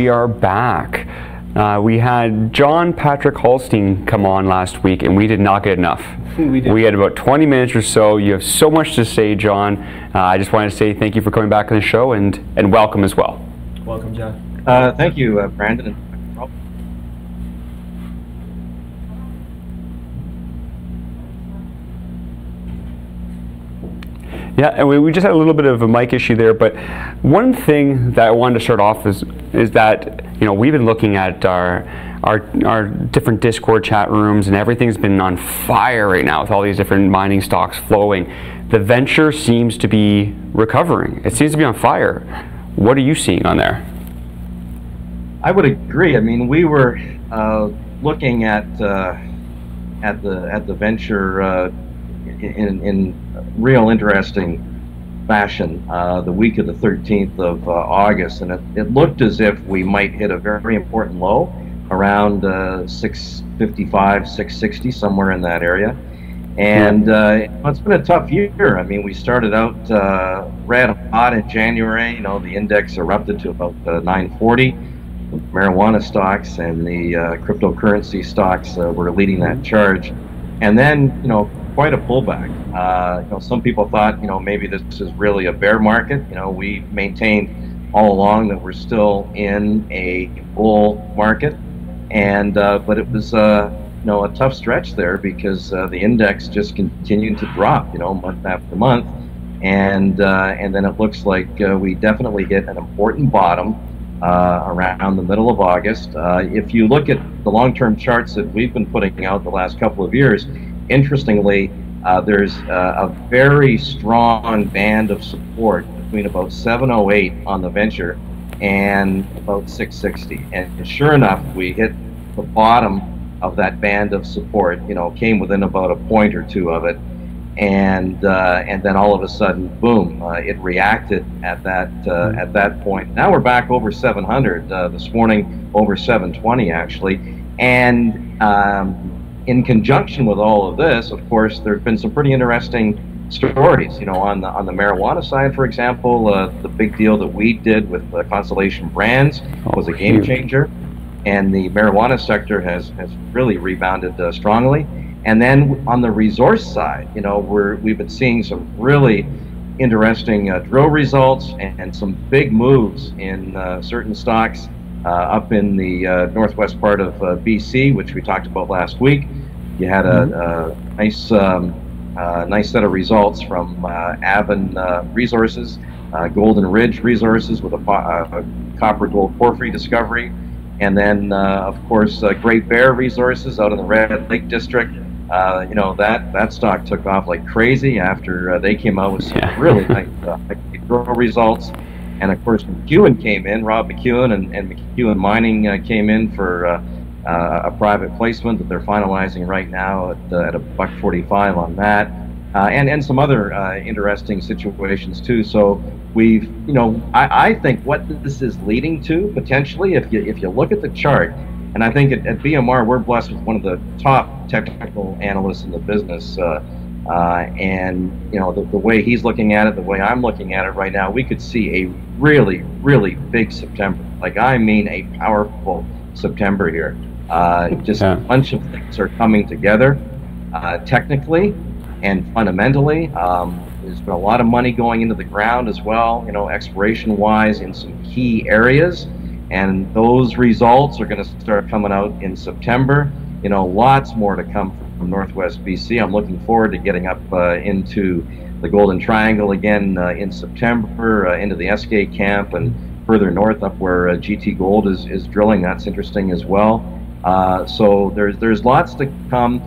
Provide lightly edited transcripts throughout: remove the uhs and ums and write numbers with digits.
we are back. We had John Patrick Hulstein come on last week, and we did not get enough. We had about 20 minutes or so. You have so much to say, John. I just wanted to say thank you for coming back on the show, and welcome as well. Welcome, John. Thank you, Brandon. Yeah, and we just had a little bit of a mic issue there, but one thing that I wanted to start off is that, you know, we've been looking at our different Discord chat rooms, and everything's been on fire right now with all these different mining stocks flowing. The venture seems to be recovering. It seems to be on fire. What are you seeing on there? I would agree. I mean, we were looking at the venture in real interesting fashion the week of the 13th of August, and it looked as if we might hit a very important low around 655, 660, somewhere in that area. And it's been a tough year. I mean, we started out red hot in January. You know, the index erupted to about 940. The marijuana stocks and the cryptocurrency stocks were leading that charge. And then, you know, quite a pullback. You know, some people thought, you know, maybe this is really a bear market. You know, we maintained all along that we're still in a bull market, and but it was you know, a tough stretch there because the index just continued to drop, you know, month after month, and then it looks like we definitely hit an important bottom around the middle of August. If you look at the long-term charts that we've been putting out the last couple of years, interestingly, there's a very strong band of support between about 708 on the venture and about 660. And sure enough, we hit the bottom of that band of support. You know, came within about a point or two of it, and then all of a sudden, boom! It reacted at that point. Now we're back over 700 this morning, over 720 actually, and in conjunction with all of this, of course, there have been some pretty interesting stories. You know, on the marijuana side, for example, the big deal that we did with Constellation Brands was a game changer, and the marijuana sector has really rebounded strongly. And then on the resource side, you know, we've been seeing some really interesting drill results and some big moves in certain stocks up in the northwest part of BC, which we talked about last week. You had a nice set of results from Avon Resources, Golden Ridge Resources with a copper gold porphyry discovery, and then of course Great Bear Resources out in the Red Lake District. You know, that stock took off like crazy after they came out with some really nice drill results. And of course, McEwen came in, Rob McEwen and McEwen Mining came in for a private placement that they're finalizing right now at $1.45 on that, and some other interesting situations too. So we've, you know, I think what this is leading to potentially, if you look at the chart, and I think at BMR we're blessed with one of the top technical analysts in the business. And you know, the way he's looking at it, the way I'm looking at it right now, we could see a really, really big September. Like, I mean, a powerful September here. Just a bunch of things are coming together, technically and fundamentally. There's been a lot of money going into the ground as well, you know, exploration-wise in some key areas, and those results are going to start coming out in September. You know, lots more to come from Northwest BC. I'm looking forward to getting up into the Golden Triangle again in September, into the SK camp, and further north up where GT Gold is drilling. That's interesting as well. So there's lots to come.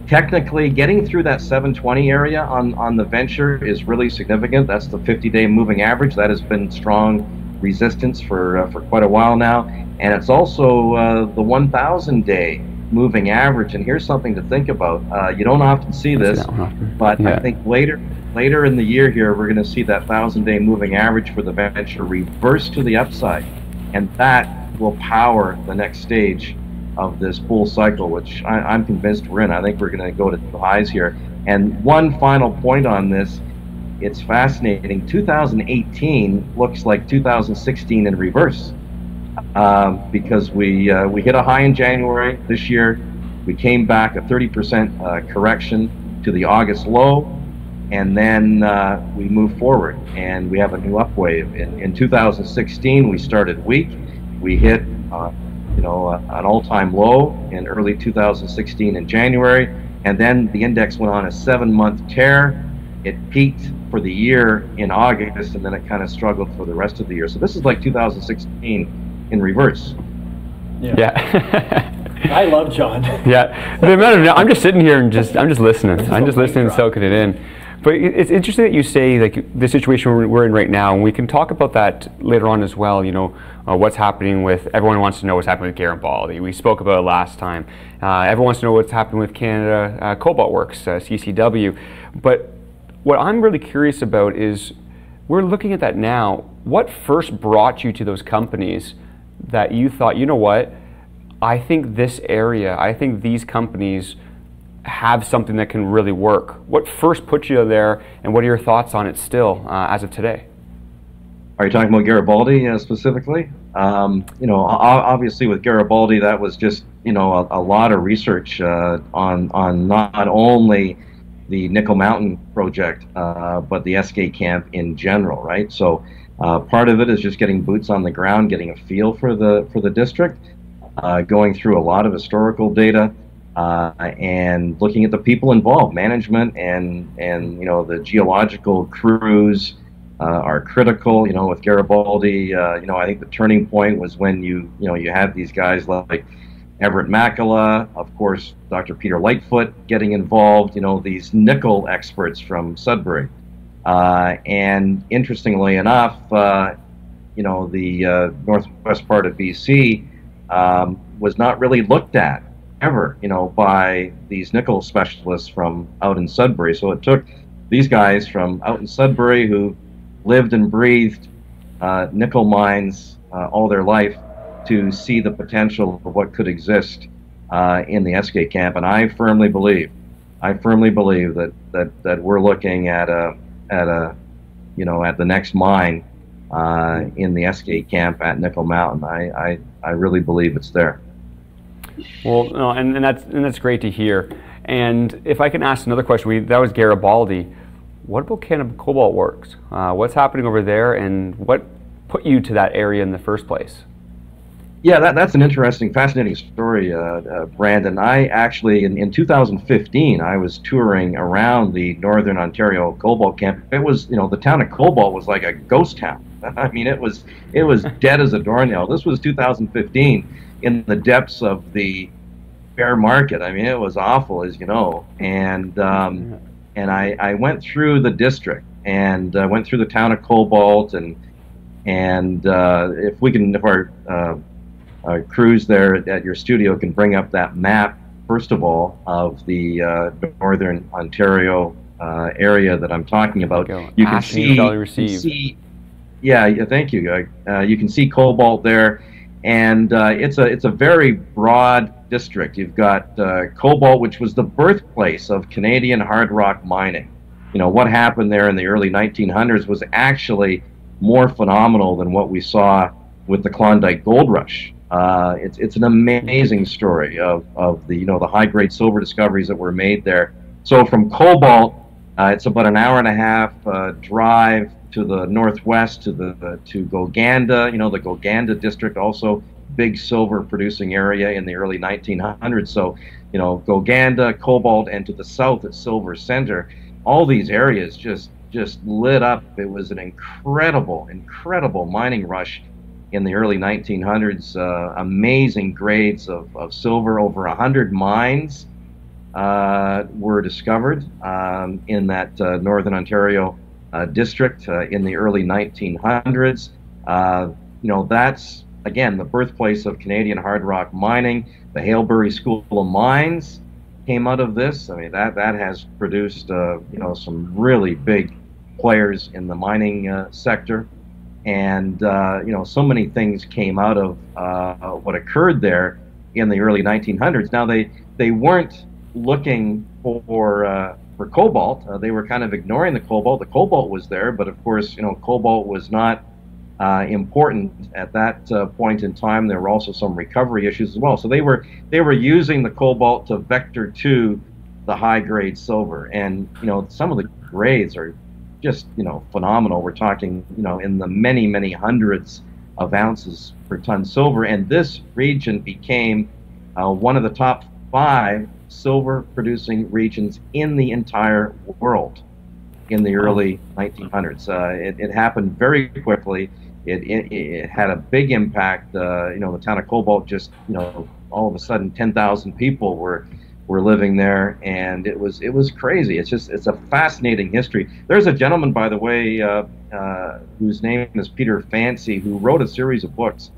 Technically, getting through that 720 area on the venture is really significant. That's the 50-day moving average. That has been strong resistance for quite a while now, and it's also the 1,000-day moving average. And here's something to think about. You don't often see this, but I think later in the year here, we're going to see that 1,000-day moving average for the venture reverse to the upside, and that will power the next stage of this bull cycle, which I'm convinced we're in. I think we're going to go to the highs here. And one final point on this, it's fascinating. 2018 looks like 2016 in reverse. because we hit a high in January this year. We came back a 30% correction to the August low, and then we move forward, and we have a new up wave. In 2016, we started weak. We hit an all-time low in early 2016 in January, and then the index went on a 7-month tear. It peaked for the year in August, and then it kind of struggled for the rest of the year. So this is like 2016 in reverse. Yeah. I love John. Yeah, the amount of, I'm just sitting here and I'm just listening. I'm just listening and soaking it in. But it's interesting that you say like the situation we're in right now, and we can talk about that later on as well. You know, what's happening with, everyone wants to know what's happening with Garibaldi. We spoke about it last time. Everyone wants to know what's happening with Canada Cobalt Works, CCW. But what I'm really curious about is, we're looking at that now. What first brought you to those companies that you thought, you know what, I think this area, I think these companies have something that can really work? What first put you there, and what are your thoughts on it still as of today? Are you talking about Garibaldi specifically? Obviously with Garibaldi, that was just, a lot of research on not only the Nickel Mountain project, but the SK camp in general, right? So part of it is just getting boots on the ground, getting a feel for the district, going through a lot of historical data, and looking at the people involved, management and the geological crews are critical. With Garibaldi, I think the turning point was when you had these guys like Everett Makela, of course, Dr. Peter Lightfoot getting involved, these nickel experts from Sudbury. And interestingly enough, the northwest part of BC was not really looked at ever, by these nickel specialists from out in Sudbury. So it took these guys from out in Sudbury, who lived and breathed nickel mines all their life, to see the potential of what could exist in the SK camp. And I firmly believe that we're looking at the next mine in the SK camp at Nickel Mountain. I really believe it's there. Well, no, and that's great to hear. And if I can ask another question, that was Garibaldi. What about Canada Cobalt Works? What's happening over there, and what put you to that area in the first place? Yeah, that's an interesting, fascinating story, Brandon. I actually, in 2015, I was touring around the Northern Ontario Cobalt camp. It was, the town of Cobalt was like a ghost town. I mean, it was dead as a doornail. This was 2015, in the depths of the bear market. I mean, it was awful, as you know. And I went through the district, and went through the town of Cobalt, and if our crews there at your studio can bring up that map, first of all, of the Northern Ontario area that I'm talking about. You can see, yeah, thank you. You can see Cobalt there, and it's a very broad district. You've got Cobalt, which was the birthplace of Canadian hard rock mining. What happened there in the early 1900s was actually more phenomenal than what we saw with the Klondike Gold Rush. It's an amazing story of the high-grade silver discoveries that were made there. So from Cobalt, it's about an hour and a half drive to the northwest to Goganda. The Goganda district, also big silver producing area in the early 1900s. So Goganda, Cobalt, and to the south at Silver Center, all these areas just lit up. It was an incredible mining rush in the early 1900s. Amazing grades of silver. Over 100 mines were discovered in that Northern Ontario district in the early 1900s. That's, again, the birthplace of Canadian hard rock mining. The Hailbury School of Mines came out of this. I mean, that has produced some really big players in the mining sector. And so many things came out of what occurred there in the early 1900s. Now they weren't looking for cobalt. They were kind of ignoring the cobalt. The cobalt was there, but of course, cobalt was not important at that point in time. There were also some recovery issues as well. So they were using the cobalt to vector to the high grade silver, and some of the grades are just phenomenal. We're talking in the many hundreds of ounces per ton silver, and this region became one of the top 5 silver producing regions in the entire world in the early 1900s. It happened very quickly. It had a big impact. The town of Cobalt just, all of a sudden 10,000 people were living there, and it was crazy. It's a fascinating history. There's a gentleman, by the way, whose name is Peter Fancy, who wrote a series of books.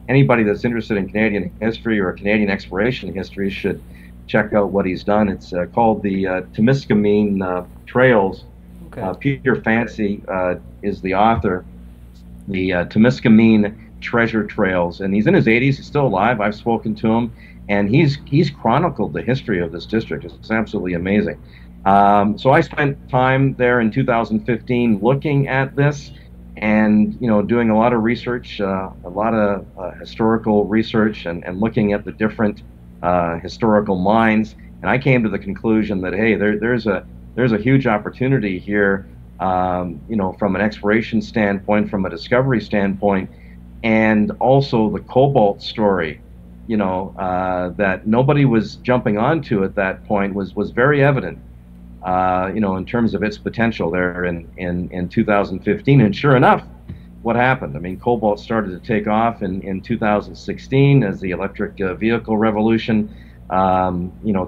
Anybody that's interested in Canadian history or Canadian exploration history should check out what he's done. It's called the Temiskaming Trails. Okay. Peter Fancy is the author. The Temiskaming Treasure Trails, and he's in his 80s. He's still alive. I've spoken to him, and he's chronicled the history of this district. It's absolutely amazing. So I spent time there in 2015 looking at this, and doing a lot of research, a lot of historical research, and looking at the different historical mines. And I came to the conclusion that hey, there's a huge opportunity here. From an exploration standpoint, from a discovery standpoint, and also the cobalt story, that nobody was jumping onto at that point was very evident, in terms of its potential there in 2015. And sure enough, what happened? I mean, cobalt started to take off in 2016 as the electric vehicle revolution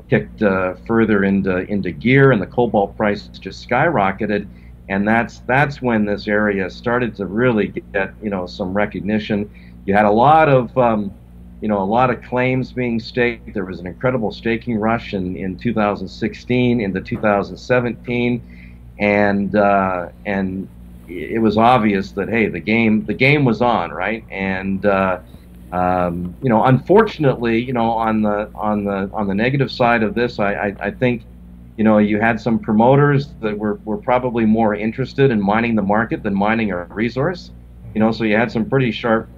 kicked further into gear, and the cobalt price just skyrocketed. And that's when this area started to really get some recognition. You had a lot of claims being staked. There was an incredible staking rush in 2016 into 2017, and it was obvious that hey, the game was on, right? And unfortunately, on the negative side of this, I think. You had some promoters that were probably more interested in mining the market than mining a resource. So you had some pretty sharp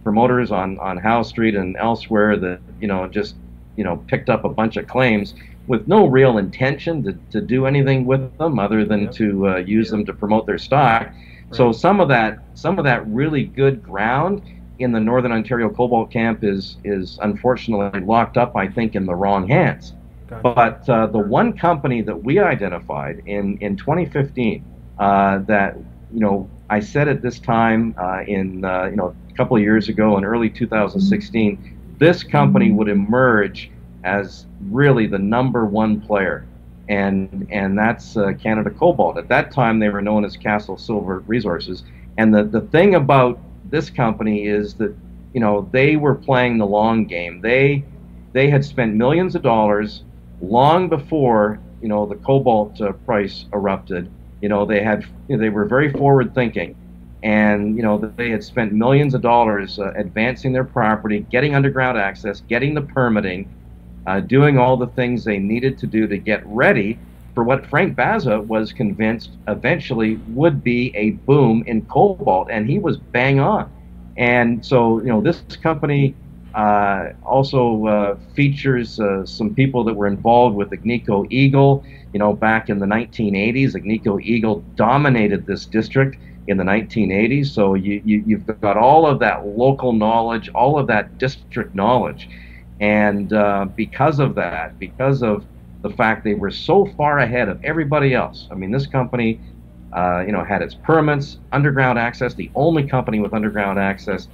promoters on Howe Street and elsewhere that just picked up a bunch of claims with no real intention to do anything with them other than to use them to promote their stock. Right. So some of that really good ground in the Northern Ontario Cobalt Camp is unfortunately locked up, I think, in the wrong hands. But the one company that we identified in 2015 that I said at this time a couple of years ago in early 2016, this company would emerge as really the #1 player, and that's Canada Cobalt. At that time, they were known as Castle Silver Resources. And the thing about this company is that they were playing the long game. They had spent millions of dollars long before the cobalt price erupted. They were very forward thinking, and they had spent millions of dollars advancing their property, getting underground access, getting the permitting, doing all the things they needed to do to get ready for what Frank Baza was convinced eventually would be a boom in cobalt, and he was bang on. And so this company also features some people that were involved with Agnico Eagle. Back in the 1980s, Agnico Eagle dominated this district in the 1980s. So you've got all of that local knowledge, all of that district knowledge. And because of that, because of the fact they were so far ahead of everybody else, I mean, this company had its permits, underground access, the only company with underground access,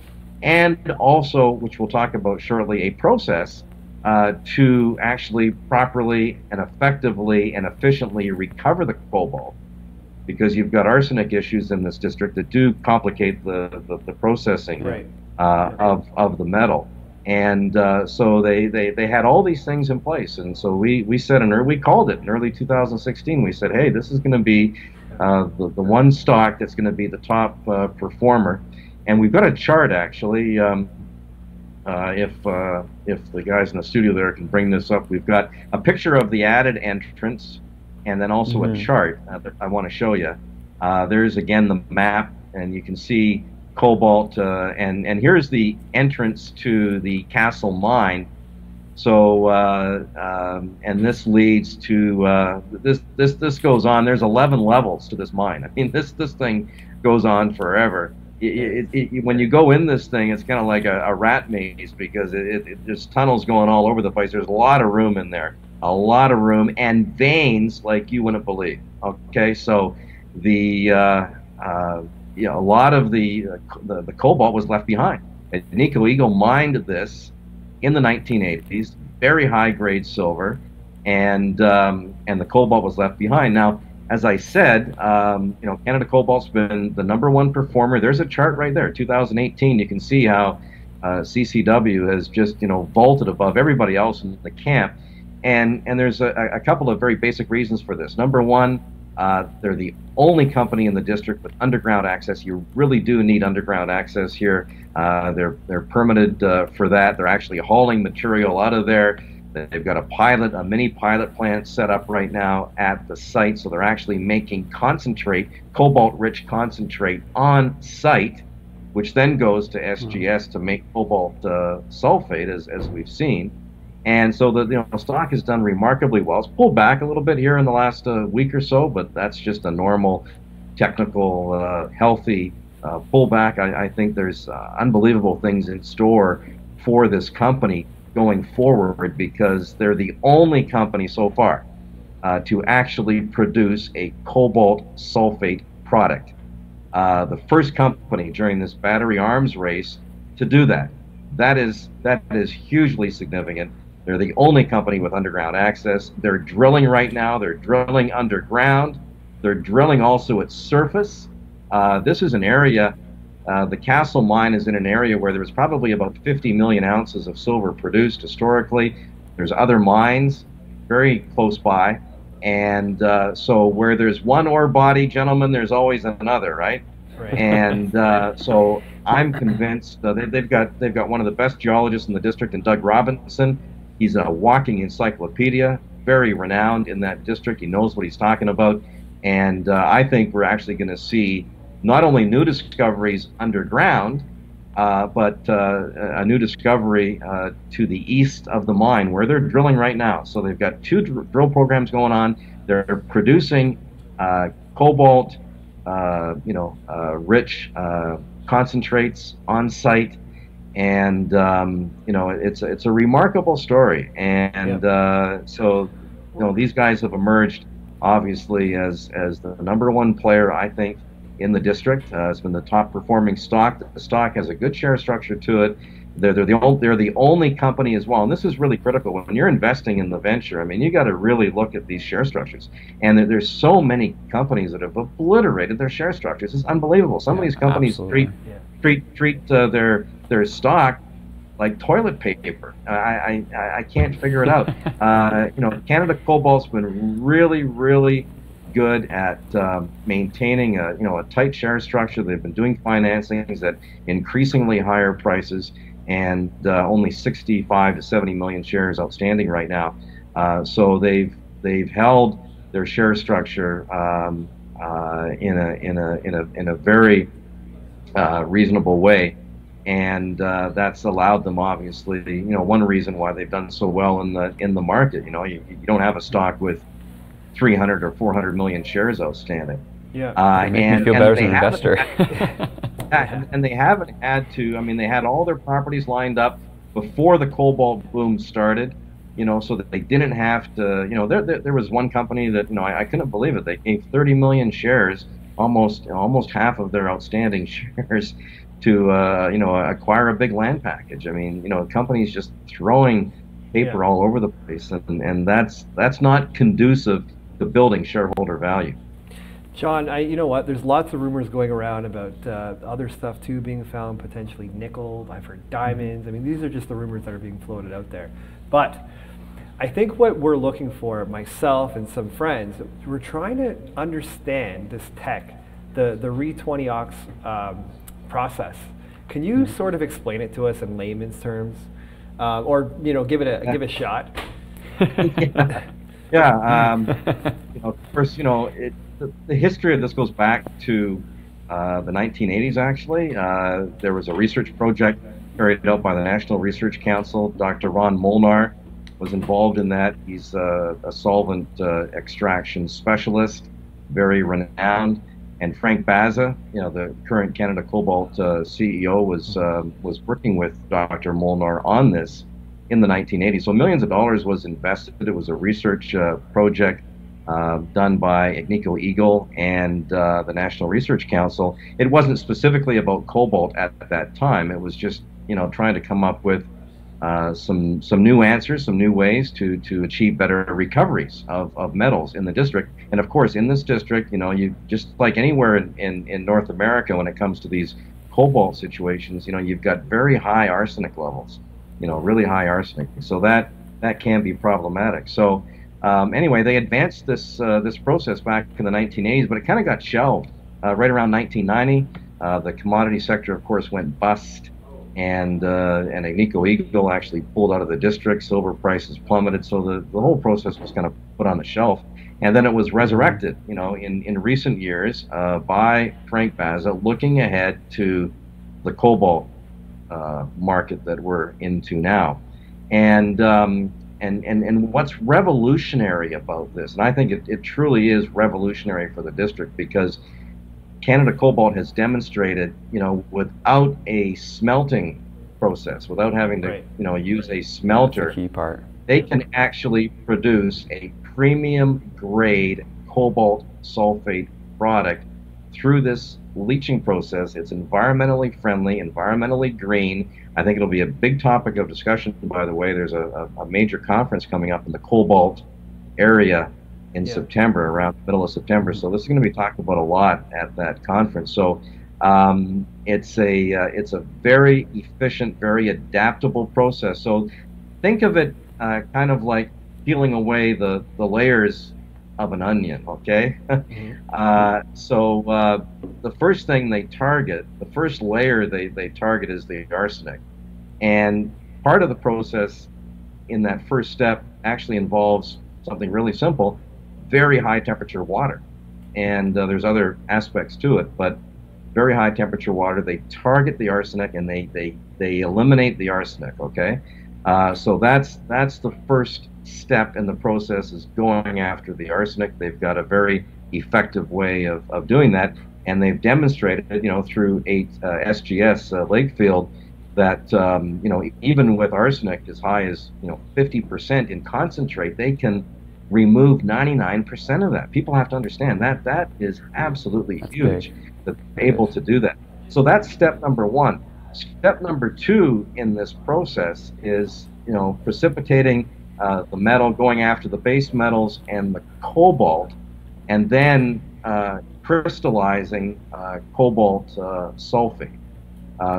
and also, which we'll talk about shortly, a process to actually properly and effectively and efficiently recover the cobalt, because you've got arsenic issues in this district that do complicate the processing of the metal. And so they had all these things in place, and so we said we called it in early 2016. We said, hey, this is going to be the one stock that's going to be the top performer. And we've got a chart, actually. If the guys in the studio there can bring this up, we've got a picture of the added entrance, and then also a chart that I want to show you. There's again the map, and you can see cobalt, and here's the entrance to the Castle mine. So and this leads to this goes on. There's 11 levels to this mine. I mean, this thing goes on forever. When you go in this thing, it's kind of like a rat maze, because there's tunnels going all over the place. There's a lot of room in there, a lot of room, and veins like you wouldn't believe. Okay, so a lot of the cobalt was left behind. And Nico Eagle mined this in the 1980s, very high grade silver, and the cobalt was left behind. Now, as I said, Canada Cobalt's been the #1 performer. There's a chart right there, 2018. You can see how CCW has just vaulted above everybody else in the camp, and there's a couple of very basic reasons for this. Number one, they're the only company in the district with underground access. You really do need underground access here. They're permitted for that. They're actually hauling material out of there. They've got a mini pilot plant set up right now at the site, so they're actually making concentrate, cobalt-rich concentrate on site, which then goes to SGS to make cobalt sulfate, as we've seen. And so the stock has done remarkably well. It's pulled back a little bit here in the last week or so, but that's just a normal, technical, healthy pullback. I think there's unbelievable things in store for this company going forward, because they're the only company so far to actually produce a cobalt sulfate product. The first company during this battery arms race to do that. That is hugely significant. They're the only company with underground access. They're drilling right now. They're drilling underground. They're drilling also at surface. This is an area, the Castle mine is in an area where there was probably about 50 million ounces of silver produced historically. There's other mines very close by. And so where there's one ore body, gentlemen, there's always another, right? Right. And so I'm convinced they've got one of the best geologists in the district, in Doug Robinson. He's a walking encyclopedia, very renowned in that district. He knows what he's talking about. And I think we're actually going to see not only new discoveries underground, but a new discovery to the east of the mine, where they're drilling right now. So they've got two drill programs going on. They're producing cobalt, rich concentrates on site, and it's a remarkable story. And so these guys have emerged obviously as the #1 player, I think, in the district. It's been the top performing stock. The stock has a good share structure to it. They're the only company as well, and this is really critical when you're investing in the venture. I mean, you got to really look at these share structures, and there's so many companies that have obliterated their share structures. It's unbelievable. Some of these companies treat their stock like toilet paper. I can't figure it out. Canada Cobalt's been really good at maintaining a tight share structure. They've been doing financings at increasingly higher prices, and only 65 to 70 million shares outstanding right now. So they've held their share structure in a very reasonable way, and that's allowed them, obviously, one reason why they've done so well in the market. You don't have a stock with 300 or 400 million shares outstanding. Yeah, and me feel better as an investor. And they haven't had to. I mean, they had all their properties lined up before the cobalt boom started. So that they didn't have to. There was one company that I couldn't believe it. They gave 30 million shares, almost half of their outstanding shares, to acquire a big land package. I mean, companies just throwing paper all over the place, and that's not conducive to building shareholder value. John, you know what? There's lots of rumors going around about other stuff too being found, potentially nickel. I've heard diamonds. I mean, these are just the rumors that are being floated out there. But I think what we're looking for, myself and some friends, we're trying to understand this tech, the Re20Ox process. Can you sort of explain it to us in layman's terms, or give it a shot? First, the history of this goes back to the 1980s actually. There was a research project carried out by the National Research Council. Dr. Ron Molnar was involved in that. He's a solvent extraction specialist, very renowned. And Frank Baza, the current Canada Cobalt CEO, was working with Dr. Molnar on this in the 1980s. So millions of dollars was invested. It was a research project done by Agnico Eagle and the National Research Council. It wasn't specifically about cobalt at that time. It was just trying to come up with some new answers, some new ways to achieve better recoveries of metals in the district. And of course, in this district, you just like anywhere in North America, when it comes to these cobalt situations, you've got very high arsenic levels, really high arsenic. So that can be problematic. So anyway, they advanced this process back in the 1980s, but it kind of got shelved right around 1990. The commodity sector, of course, went bust. And Agnico Eagle actually pulled out of the district. Silver prices plummeted, so the whole process was kind of put on the shelf. And then it was resurrected, in recent years by Frank Baza, looking ahead to the cobalt market that we're into now. And what's revolutionary about this, and I think it truly is revolutionary for the district, because Canada Cobalt has demonstrated, without a smelting process, without having to, use a smelter, that's the key part. They can actually produce a premium grade cobalt sulfate product through this leaching process. It's environmentally friendly, environmentally green. I think it'll be a big topic of discussion, by the way. There's a major conference coming up in the cobalt area in September, around the middle of September. So this is going to be talked about a lot at that conference. So it's a very efficient, very adaptable process. So think of it kind of like peeling away the layers of an onion, okay? So the first thing they target, the first layer they target is the arsenic. And part of the process in that first step actually involves something really simple: very high temperature water. And there's other aspects to it, but very high temperature water. They target the arsenic and they eliminate the arsenic, okay? So that's the first step in the process, is going after the arsenic. They've got a very effective way of doing that, and they've demonstrated, through SGS Lakefield, that even with arsenic as high as 50% in concentrate, they can remove 99% of that. People have to understand that is absolutely huge that they're able to do that. So that's step number one. Step number two in this process is precipitating the metal, going after the base metals and the cobalt, and then crystallizing cobalt sulfate.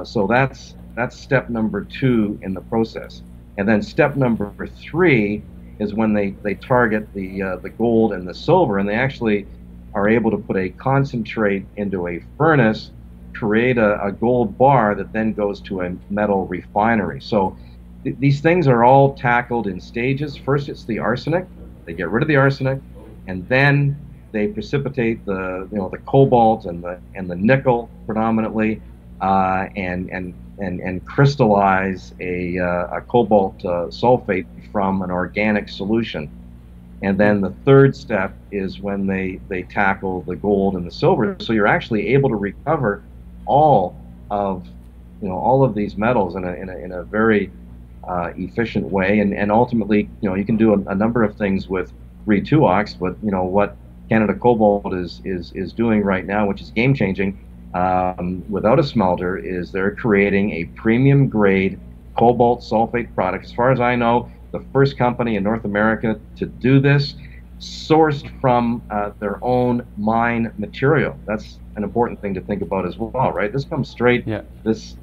So that's step number two in the process. And then step number three is when they target the gold and the silver, and they actually are able to put a concentrate into a furnace, create a gold bar that then goes to a metal refinery. So these things are all tackled in stages. First, it's the arsenic. They get rid of the arsenic, and then they precipitate the cobalt and the nickel predominantly, and crystallize a cobalt sulfate from an organic solution. And then the third step is when they tackle the gold and the silver. So you're actually able to recover all of these metals in a very efficient way, and ultimately you can do a number of things with Re2Ox. But what Canada Cobalt is doing right now, which is game changing, without a smelter, is they're creating a premium grade cobalt sulfate product. As far as I know, the first company in North America to do this, sourced from their own mine material. That's an important thing to think about as well, right? This comes straight. This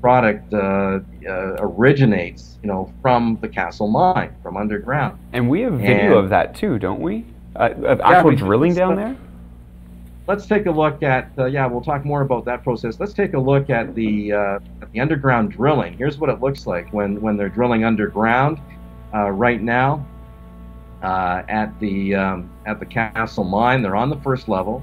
product originates, from the Castle mine, from underground. And we have video of that too, don't we? Of actual drilling down there. Let's take a look at, we'll talk more about that process. Let's take a look at the underground drilling. Here's what it looks like when they're drilling underground right now at the Castle mine. They're on the first level.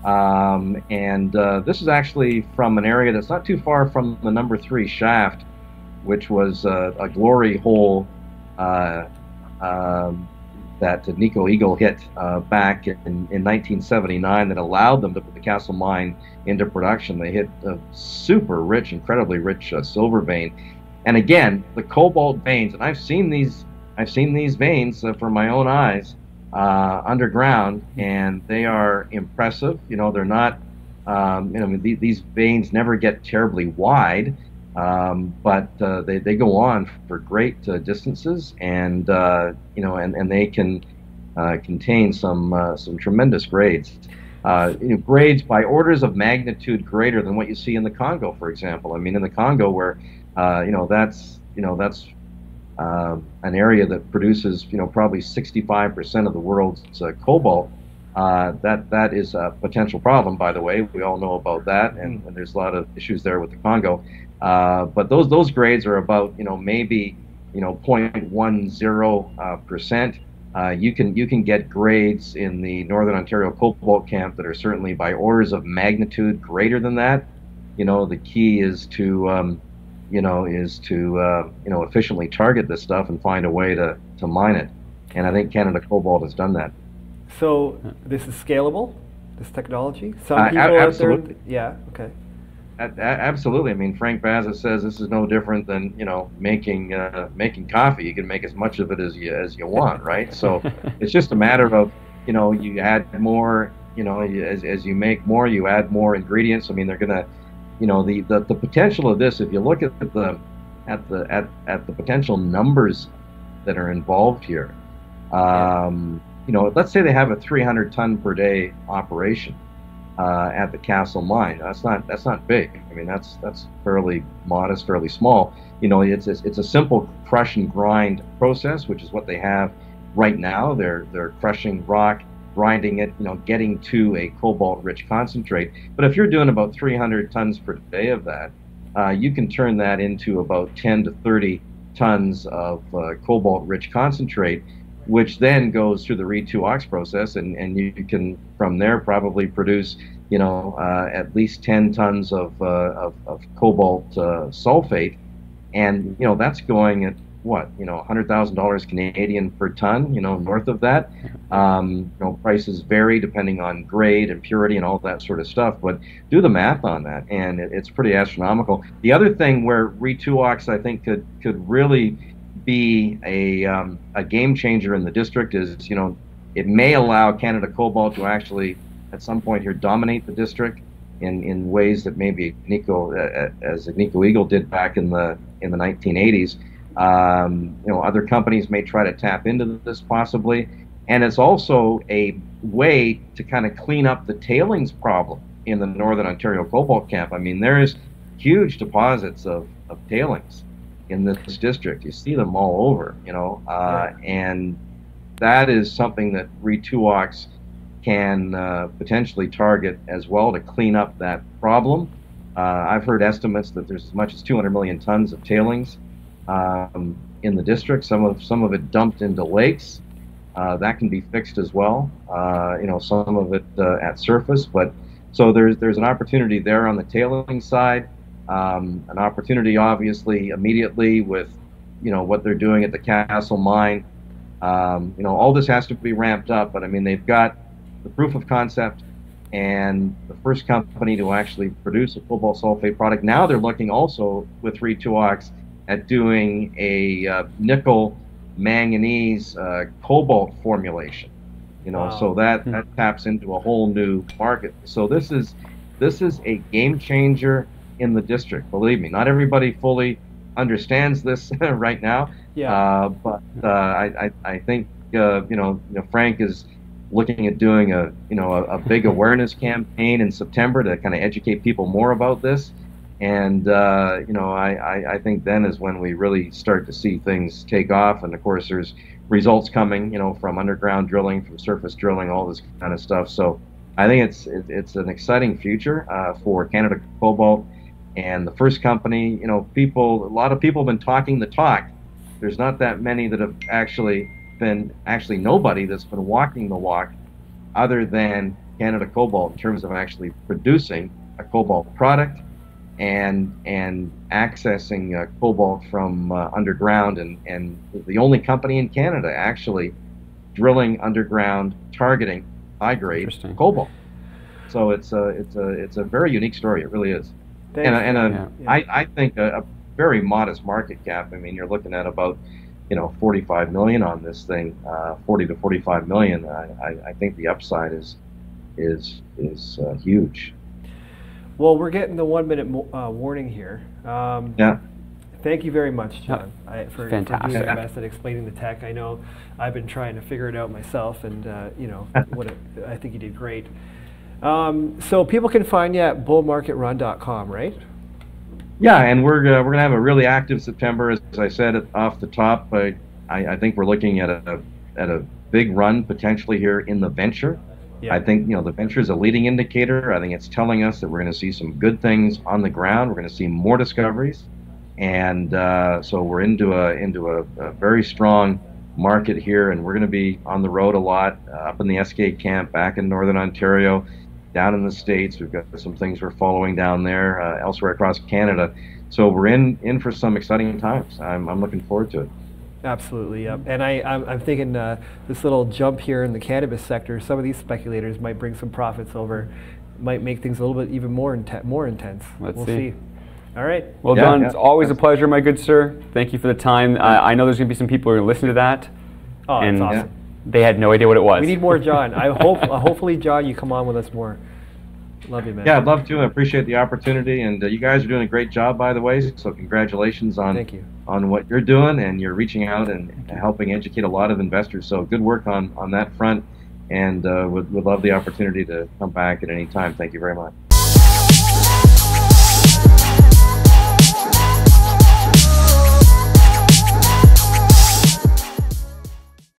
And this is actually from an area that's not too far from the number 3 shaft, which was a glory hole that Nico Eagle hit back in 1979 that allowed them to put the Castle Mine into production. They hit a super rich, incredibly rich silver vein. And again, the cobalt veins, and I've seen these veins from my own eyes underground, and they are impressive. You know, they're not, these veins never get terribly wide, but they go on for great distances, and and they can contain some tremendous grades. Grades by orders of magnitude greater than what you see in the Congo, for example. I mean, in the Congo, where that's an area that produces probably 65% of the world's cobalt. That is a potential problem, by the way. We all know about that, and there's a lot of issues there with the Congo. But those grades are about maybe 0.10%. You can get grades in the Northern Ontario Cobalt Camp that are certainly by orders of magnitude greater than that. The key is to efficiently target this stuff and find a way to mine it. And I think Canada Cobalt has done that. So this is scalable, this technology? Some people out there, yeah, okay. Absolutely. I mean, Frank Baza says this is no different than making coffee. You can make as much of it as you want, right? So it's just a matter of you add more. As you make more, you add more ingredients. I mean, they're gonna, the potential of this. If you look at the potential numbers that are involved here, let's say they have a 300 ton per day operation. At the Castle Mine, that's not big. I mean, that's fairly modest, fairly small. It's a simple crush and grind process, which is what they have right now. They're crushing rock, grinding it, getting to a cobalt-rich concentrate. But if you're doing about 300 tons per day of that, you can turn that into about 10 to 30 tons of cobalt-rich concentrate, which then goes through the Re2Ox process, and you can from there probably produce at least 10 tons of cobalt sulfate, and that's going at what $100,000 Canadian per ton, north of that. Prices vary depending on grade and purity and all that sort of stuff, but do the math on that, and it's pretty astronomical. The other thing where Re2Ox I think could really be a game changer in the district is, it may allow Canada Cobalt to actually, at some point here, dominate the district in ways that maybe as Agnico Eagle did back in the 1980s. Other companies may try to tap into this possibly, and it's also a way to kind of clean up the tailings problem in the Northern Ontario Cobalt Camp. I mean, there's huge deposits of tailings in this district. You see them all over, and that is something that Re2Ox can potentially target as well to clean up that problem. I've heard estimates that there's as much as 200 million tons of tailings in the district. Some of it dumped into lakes. That can be fixed as well. Some of it at surface, but so there's an opportunity there on the tailing side. An opportunity, obviously, immediately with, what they're doing at the Castle Mine. All this has to be ramped up, but I mean, they've got the proof of concept and the first company to actually produce a cobalt sulfate product. Now they're looking also with Re2Ox at doing a nickel manganese cobalt formulation. Wow. So that taps into a whole new market. So this is a game changer in the district. Believe me, not everybody fully understands this right now. Yeah. But I think Frank is looking at doing a big awareness campaign in September to kind of educate people more about this. And I think then is when we really start to see things take off. And of course, there's results coming, from underground drilling, from surface drilling, all this kind of stuff. So I think it's an exciting future for Canada Cobalt. And the first company, a lot of people have been talking the talk. There's not that many that have actually nobody that's been walking the walk, other than Canada Cobalt in terms of actually producing a cobalt product and accessing cobalt from underground, and the only company in Canada actually drilling underground targeting high-grade cobalt. So it's a very unique story. It really is. I think a very modest market cap. I mean, you're looking at about 45 million on this thing, 40 to 45 million. I think the upside is huge. Well, we're getting the 1 minute warning here. Yeah. Thank you very much, John, for doing your best at explaining the tech. I know I've been trying to figure it out myself, and I think you did great. So people can find you at bullmarketrun.com, right? Yeah, and we're gonna have a really active September, as I said off the top. I think we're looking at a big run potentially here in the venture. Yeah. I think the venture is a leading indicator. I think it's telling us that we're going to see some good things on the ground. We're going to see more discoveries, and so we're into a very strong market here, and we're going to be on the road a lot, up in the SK camp, back in Northern Ontario, down in the States. We've got some things we're following down there, elsewhere across Canada. So we're in for some exciting times. I'm looking forward to it. Absolutely, yep. And I'm thinking this little jump here in the cannabis sector, some of these speculators might bring some profits over, might make things a little bit even more intense. We'll see. All right. Well, John, it's always a pleasure, my good sir. Thank you for the time. I know there's going to be some people who are going to listen to that. Oh, and that's awesome. They had no idea what it was. We need more John. Hopefully, John, you come on with us more. Love you, man. Yeah, I'd love to. I appreciate the opportunity, and you guys are doing a great job, by the way. So congratulations on what you're doing, and you're reaching out and helping educate a lot of investors. So good work on that front, and would love the opportunity to come back at any time. Thank you very much.